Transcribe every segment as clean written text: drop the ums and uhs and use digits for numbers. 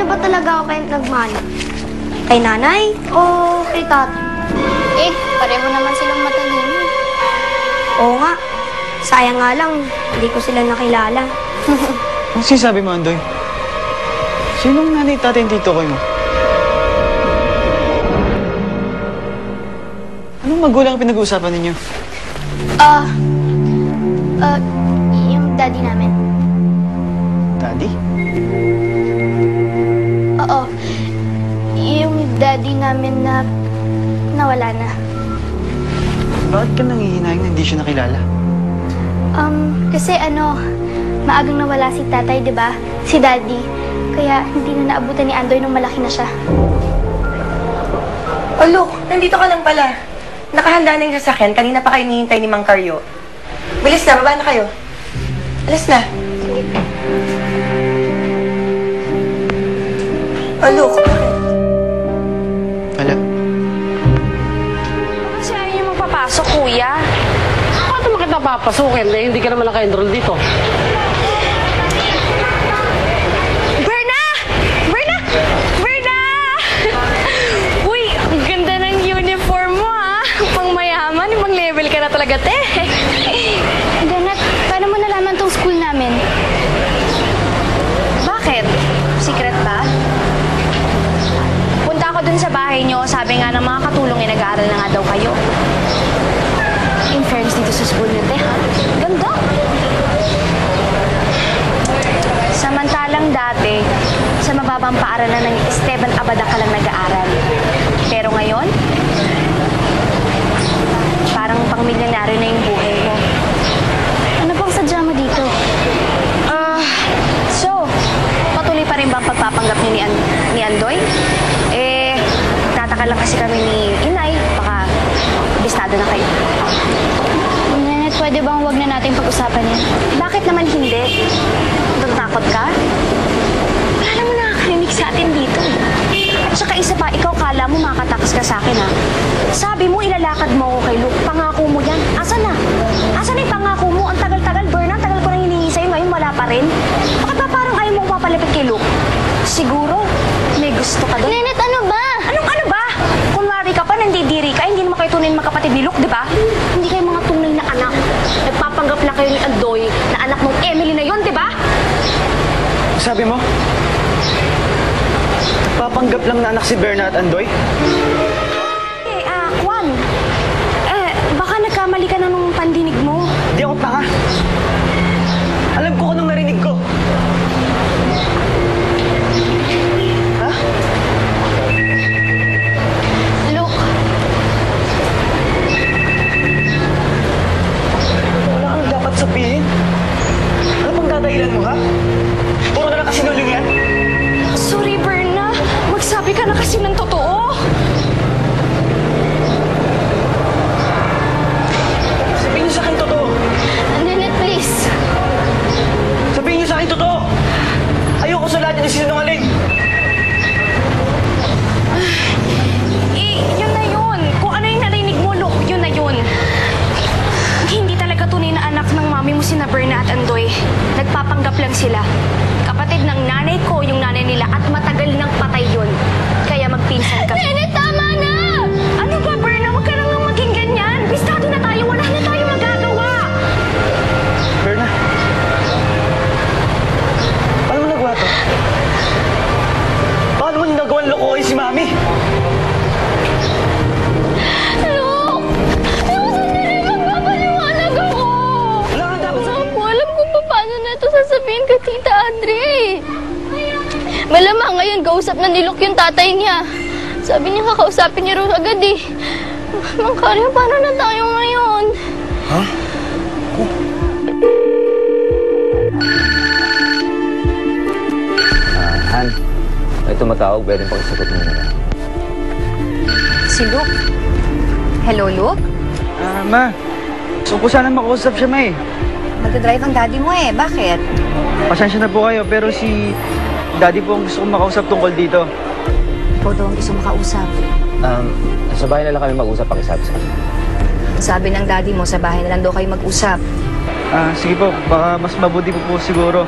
ba talaga ako kayo nagmahal? Kay nanay o kay tatay? Eh, pareho naman silang matalino. Oo nga. Sayang nga lang, hindi ko sila nakilala. Anong sinasabi mo, Andoy? Sinong nanay tatay yung tito ko mo? Anong magulang ang pinag-uusapan ninyo? Yung daddy namin. Daddy? Oo. Yung daddy namin na nawala na. Bakit ka nangihinayang na hindi siya nakilala? Kasi maagang nawala si tatay, di ba? Si daddy. Kaya hindi na naabutan ni Andoy nung malaki na siya. Oh, look, nandito ka lang pala. Nakahanda na yung sasakyan. Kanina pa kayo nihintay ni Mang Carlo. Bilis na, baba na kayo. Alas na. Oh, look, bakit? Wala. Kasi ayaw niyo magpapasok, kuya. Paano mo kita papasukin? Eh, hindi ka naman naka-enroll dito. Berna! Berna! Berna! Uy, ang ganda ng uniform mo, ha? Pang mayaman, ibang level ka na talaga, te. Ganat, paano mo nalaman tong school namin? Bakit? Secret ba? Punta ako dun sa bahay nyo, sabi nga ng mga katulong ay nag-aaral na nga daw kayo. In fairness dito sa school nyo, te, ha? Ganda! Samantalang dati, sa mababang paaralan ng Esteban Abada ka lang nag-aaral. Pero ngayon, parang pang-milyonaryo na yung buhay mo. Ano bang sadya mo dito? So, patuloy pa rin ba ang pagpapanggap niyo ni Andoy? Eh, tataka lang kasi kami ni Inay, baka bistado na kayo. Nenet, pwede bang huwag na natin pag-usapan yan? Bakit naman hindi? Natatakot ka? Wala mo nakakarinig sa atin dito. At saka isa pa, ikaw kala mo makatakas ka sa akin, ha? Sabi mo, ilalakad mo ako kay Luke. Pangako mo yan. Asan na? Asan na yung pangako mo? Ang tagal-tagal, Berna. Ang tagal ko nang hinihingi sa'yo. Ngayon wala pa rin. Bakit ba parang ayaw mo papalapit kay Luke? Siguro, may gusto ka doon. Nenet, ano ba? Anong ano ba? Kunwari ka pa, nandidiri ka, hindi naman kayo tunay na magkapatid ni Luke, di ba? Hindi kayo mga tunay na anak. Nagpapanggap lang kayo ni Andoy na anak ng Emily na yon, di ba? Sabi mo? Papanggap lang na anak si Berna at Andoy? Juan. Baka nagkamali ka na nung pandinig mo. Di ako tanga. Alam ko anong narinig ko. Ha? Look. Wala kang dapat sabihin. Ano bang dadahilan mo, ha? Puro na lang kasi nulong yan. Sorry, Berna. Magsabi ka na kasi ng totoo. Sabihin niyo sa akin totoo. Nenet, please. Sabihin niyo sa akin totoo. Ayoko sa lahat yung sinungaling. Yun na yun. Kung ano yung narinig mo, look, yun na yun. Hindi talaga tunay na anak ng mami mo sina Berna at Andoy. Nagpapanggap lang sila. Kapatid ng nanay ko yung nanay nila at matagal nang patay yun. Kaya magpinsan ka. Nenet, tama na! Ano ba, Berna? Huwag ka na nga maging ganyan. Bistado na tayo. Wala na tayo magagawa. Berna. Paano mo nagawa to? Paano mo nagawa ng lokohin si Mami? Look! Look, sandali magpapaliwanag ako! Wala kang dapat sabihin. Ako, alam ko pa paano na ito sasabihin kay Tita Andre. Malamang ngayon, kausap na ni Luke yung tatay niya. Sabi niya kakausapin niya rin agad eh. Mang Carlo, paano na tayo ngayon? Ha? Han, may tumatawag, pwedeng pakisagot mo na. Si Luke. Hello, Luke? Ma. Gusto ko sana makausap siya, Ma eh. Nagdadrive ang daddy mo eh. Bakit? Pasensya na po kayo, pero si Daddy po ang gusto kong makausap tungkol dito. Ikaw daw ang gusto makausap. Sa bahay na lang kami mag-usap, pakisabi sa akin. Sabi ng daddy mo, sa bahay na lang daw kayo mag-usap. Sige po, baka mas mabuti po siguro.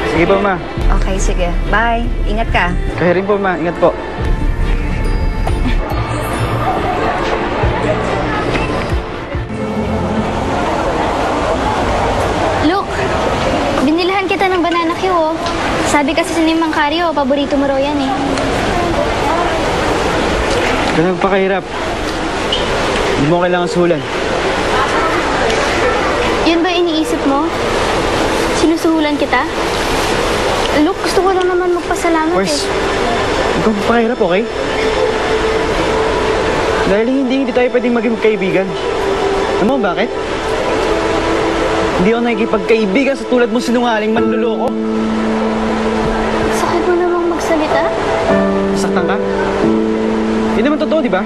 Kasi Sige po, ma. Okay, sige. Bye. Ingat ka. Kaya rin po, ma. Ingat po. Look, binilhan kita ng banana Q, oh. Sabi kasi si Mang Carlo, paborito mo raw yan, eh. Ganun pa kahirap. Hindi mo kailangan suhulan. Yun ba iniisip mo? Sinusuhulan kita? Look, gusto ko lang naman magpasalamat, Pwes, eh. ikaw pa kahirap, okay? Dahil hindi tayo pwedeng maging magkaibigan. Alam mo bakit? Hindi ako nakikipagkaibigan sa tulad mong sinungaling manluloko. Sakit mo namang magsalita? Saktan ka? Hindi naman totoo, di ba?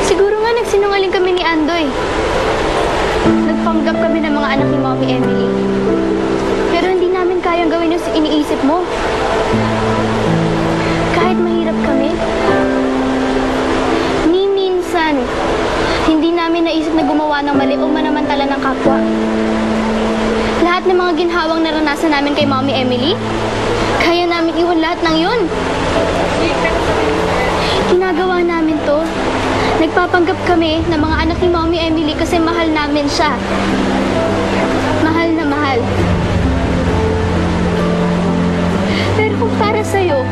Siguro nga nagsinungaling kami ni Andoy. Nagpanggap kami ng mga anak ni Mommy Emily. Pero hindi namin kayang gawin yung iniisip mo. Kahit mahirap kami, ni minsan, hindi namin naisip na gumawa ng mali o manamantala ng kapwa. Lahat ng mga ginhawang naranasan namin kay Mommy Emily, kaya namin iwan lahat ng yun. Ginagawa namin to. Nagpapanggap kami ng mga anak ni Mommy Emily kasi mahal namin siya. Mahal na mahal. Pero kung para sa'yo,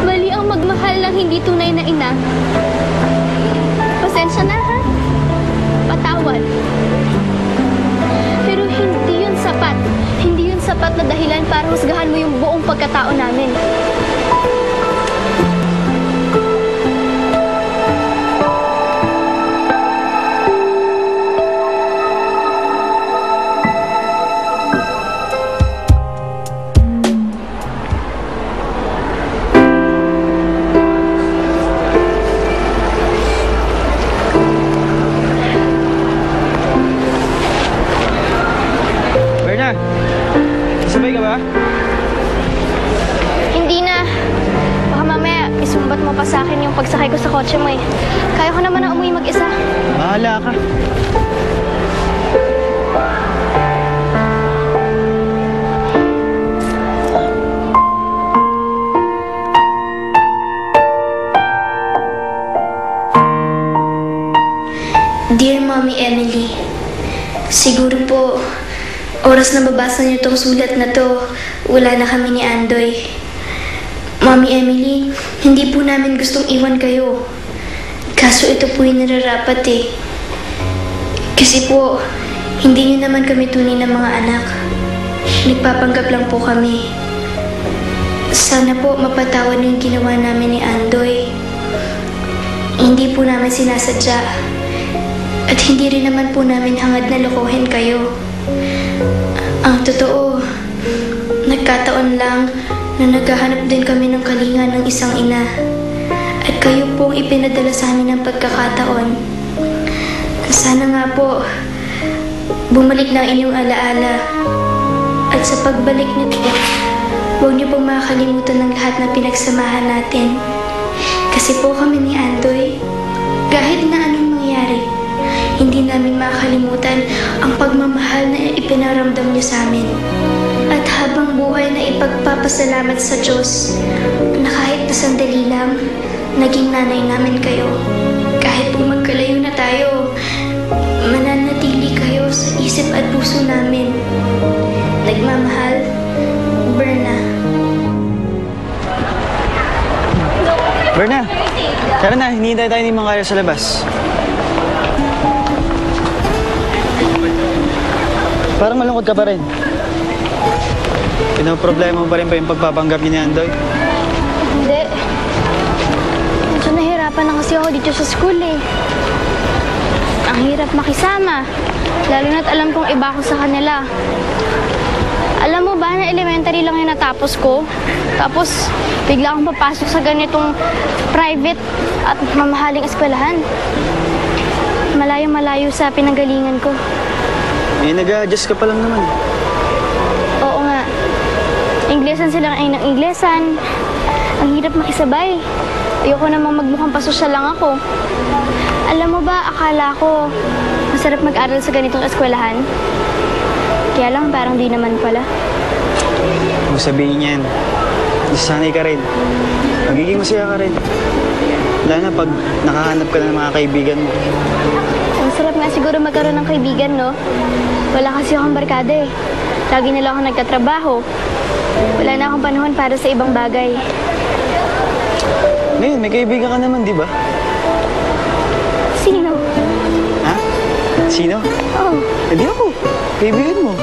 mali ang magmahal ng hindi tunay na ina, pasensya na, ha? Patawad. Pero hindi yun sapat. Hindi yun sapat na dahilan para husgahan mo yung buong pagkatao namin. Sabay ka ba? Hindi na. Baka mamaya, isumbat mo pa sa akin yung pagsakay ko sa kotse mo, eh. Kaya ko naman na umuwi mag-isa. Bahala ka. Dear Mommy Emily, siguro po, oras na babasa niyo tong sulat na to, wala na kami ni Andoy. Mommy Emily, hindi po namin gustong iwan kayo. Kaso ito po yung nararapat, eh. Kasi po, hindi niyo naman kami tunay na mga anak. Nagpapanggap lang po kami. Sana po mapatawad yung ginawa namin ni Andoy. Hindi po namin sinasadya. At hindi rin naman po namin hangad na lokohin kayo. Ang totoo, nagkataon lang na naghahanap din kami ng kalinga ng isang ina. At kayo pong ipinadala sa amin ng pagkakataon. Sana nga po, bumalik na ang inyong alaala. At sa pagbalik nito, huwag niyo pong makakalimutan ng lahat na pinagsamahan natin. Kasi po kami ni Andoy, kahit na anong mangyari, hindi namin makakalimutan ang pagmamahal na ipinaramdam niyo sa amin. At habang buhay na ipagpapasalamat sa Diyos na kahit na sandali lang, naging nanay namin kayo. Kahit po magkalayo na tayo, mananatili kayo sa isip at puso namin. Nagmamahal, Berna. Berna, tara na. Hinihintay tayo ni Mang Carlo sa labas. Parang malungkot ka pa rin. Pinoproblema mo pa rin ba yung pagpapanggap niya ni Andoy? Hindi. Medyo nahirapan na kasi ako dito sa school, eh. Ang hirap makisama. Lalo na't alam kong iba ako sa kanila. Alam mo ba na elementary lang yung natapos ko? Tapos, bigla akong papasok sa ganitong private at mamahaling eskwelahan. Malayo-malayo sa pinanggalingan ko. Eh, nag-a-adjust ka pa lang naman. Oo nga. Inglesan sila ng Inglesan. Ang hirap makisabay. Ayoko namang magmukhang pasosyal lang ako. Alam mo ba, akala ko masarap mag-aral sa ganitong eskwelahan. Kaya lang parang di naman pala. Kung sabihin yan, sanay ka rin. Magiging masaya ka rin. Lalo na pag nakahanap ka na ng mga kaibigan mo. Ang sarap nga siguro magkaroon ng kaibigan, no? Wala kasi akong barkada eh. Lagi na lang ako nagtatrabaho. Wala na akong panahon para sa ibang bagay. Ngayon, may kaibigan ka naman, di ba? Sino? Ha? Sino? Oh, Hindi ako. Kaibigan mo.